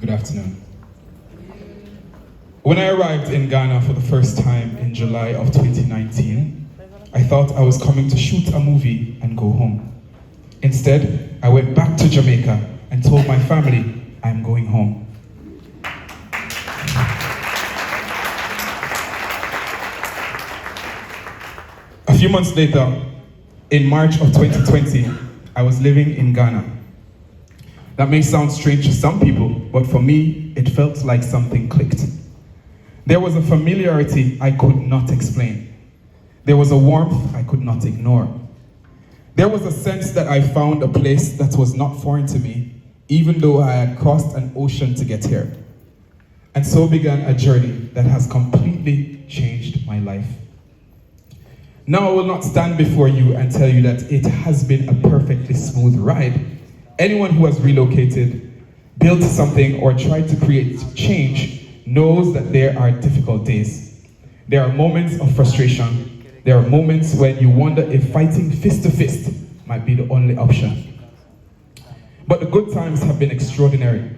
Good afternoon. When I arrived in Ghana for the first time in July of 2019, I thought I was coming to shoot a movie and go home. Instead, I went back to Jamaica and told my family I'm going home. A few months later, in March of 2020, I was living in Ghana. That may sound strange to some people, but for me, it felt like something clicked. There was a familiarity I could not explain. There was a warmth I could not ignore. There was a sense that I found a place that was not foreign to me, even though I had crossed an ocean to get here. And so began a journey that has completely changed my life. Now I will not stand before you and tell you that it has been a perfectly smooth ride. Anyone who has relocated, built something, or tried to create change knows that there are difficult days. There are moments of frustration. There are moments when you wonder if fighting fist to fist might be the only option. But the good times have been extraordinary.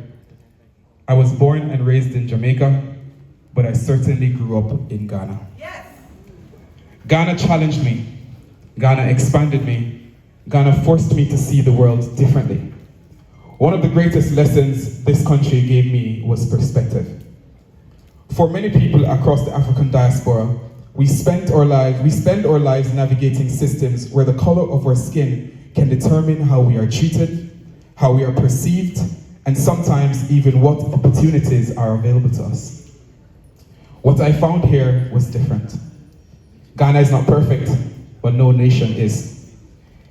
I was born and raised in Jamaica, but I certainly grew up in Ghana. Yes. Ghana challenged me. Ghana expanded me. Ghana forced me to see the world differently. One of the greatest lessons this country gave me was perspective. For many people across the African diaspora, we spend our lives navigating systems where the color of our skin can determine how we are treated, how we are perceived, and sometimes even what opportunities are available to us. What I found here was different. Ghana is not perfect, but no nation is.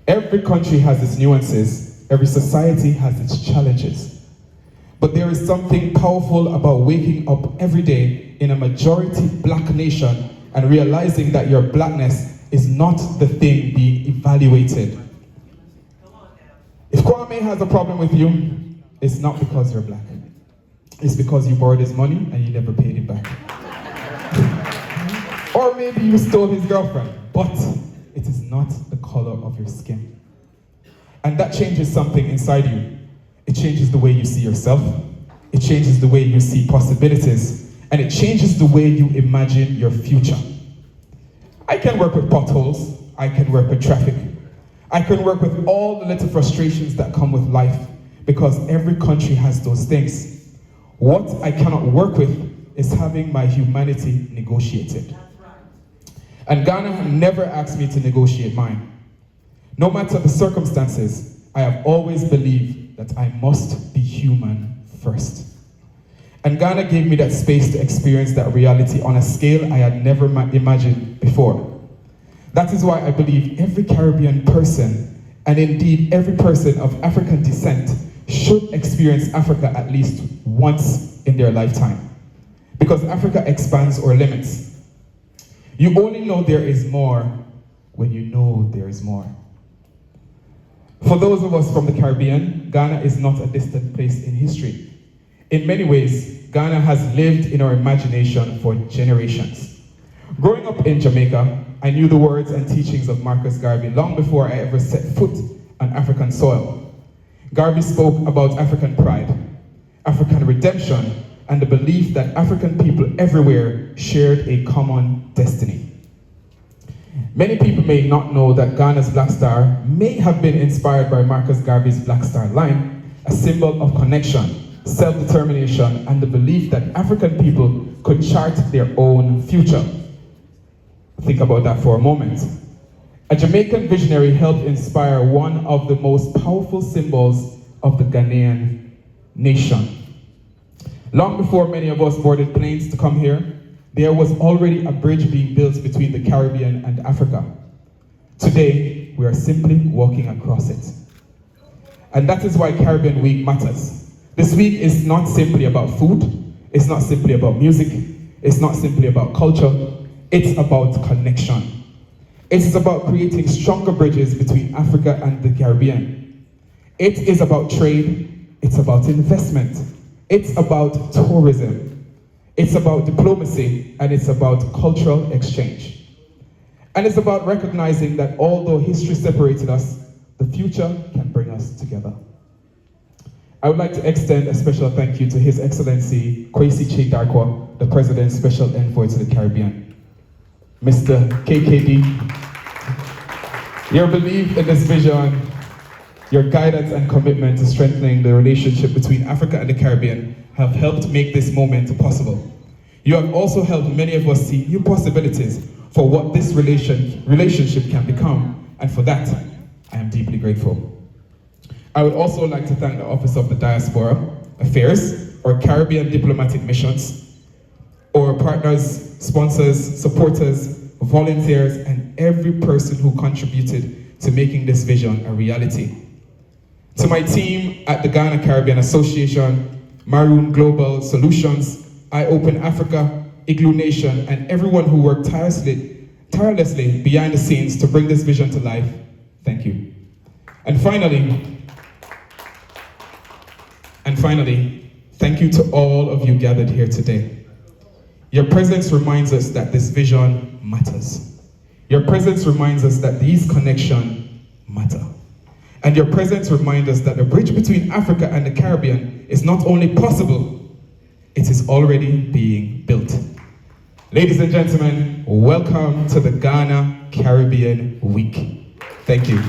Every country has its nuances, every society has its challenges. But there is something powerful about waking up every day in a majority black nation and realizing that your blackness is not the thing being evaluated. If Kwame has a problem with you, it's not because you're black. It's because you borrowed his money and you never paid it back. Or maybe you stole his girlfriend, but it is not the color of your skin. And that changes something inside you. It changes the way you see yourself. It changes the way you see possibilities. And it changes the way you imagine your future. I can work with potholes. I can work with traffic. I can work with all the little frustrations that come with life, because every country has those things. What I cannot work with is having my humanity negotiated. And Ghana never asked me to negotiate mine. No matter the circumstances, I have always believed that I must be human first. And Ghana gave me that space to experience that reality on a scale I had never imagined before. That is why I believe every Caribbean person, and indeed every person of African descent, should experience Africa at least once in their lifetime. Because Africa expands our limits. You only know there is more when you know there is more. For those of us from the Caribbean, Ghana is not a distant place in history. In many ways, Ghana has lived in our imagination for generations. Growing up in Jamaica, I knew the words and teachings of Marcus Garvey long before I ever set foot on African soil. Garvey spoke about African pride, African redemption, and the belief that African people everywhere shared a common destiny. Many people may not know that Ghana's Black Star may have been inspired by Marcus Garvey's Black Star Line, a symbol of connection, self-determination, and the belief that African people could chart their own future. Think about that for a moment. A Jamaican visionary helped inspire one of the most powerful symbols of the Ghanaian nation. Long before many of us boarded planes to come here, there was already a bridge being built between the Caribbean and Africa. Today, we are simply walking across it. And that is why Caribbean Week matters. This week is not simply about food, it's not simply about music, it's not simply about culture, it's about connection. It's about creating stronger bridges between Africa and the Caribbean. It is about trade, it's about investment, it's about tourism, it's about diplomacy, and it's about cultural exchange. And it's about recognizing that although history separated us, the future can bring us together. I would like to extend a special thank you to His Excellency Kwesi Che Darkwa, the President's Special Envoy to the Caribbean. Mr. KKD, your belief in this vision, your guidance and commitment to strengthening the relationship between Africa and the Caribbean have helped make this moment possible. You have also helped many of us see new possibilities for what this relationship can become, and for that, I am deeply grateful. I would also like to thank the Office of the Diaspora Affairs, or Caribbean Diplomatic Missions, or partners, sponsors, supporters, volunteers, and every person who contributed to making this vision a reality. To my team at the Ghana Caribbean Association, Maroon Global Solutions, iOpen Africa, Igloo Nation, and everyone who worked tirelessly behind the scenes to bring this vision to life, thank you. And finally, thank you to all of you gathered here today. Your presence reminds us that this vision matters. Your presence reminds us that these connections matter. And your presence reminds us that the bridge between Africa and the Caribbean is not only possible, it is already being built. Ladies and gentlemen, welcome to the Ghana Caribbean Week. Thank you.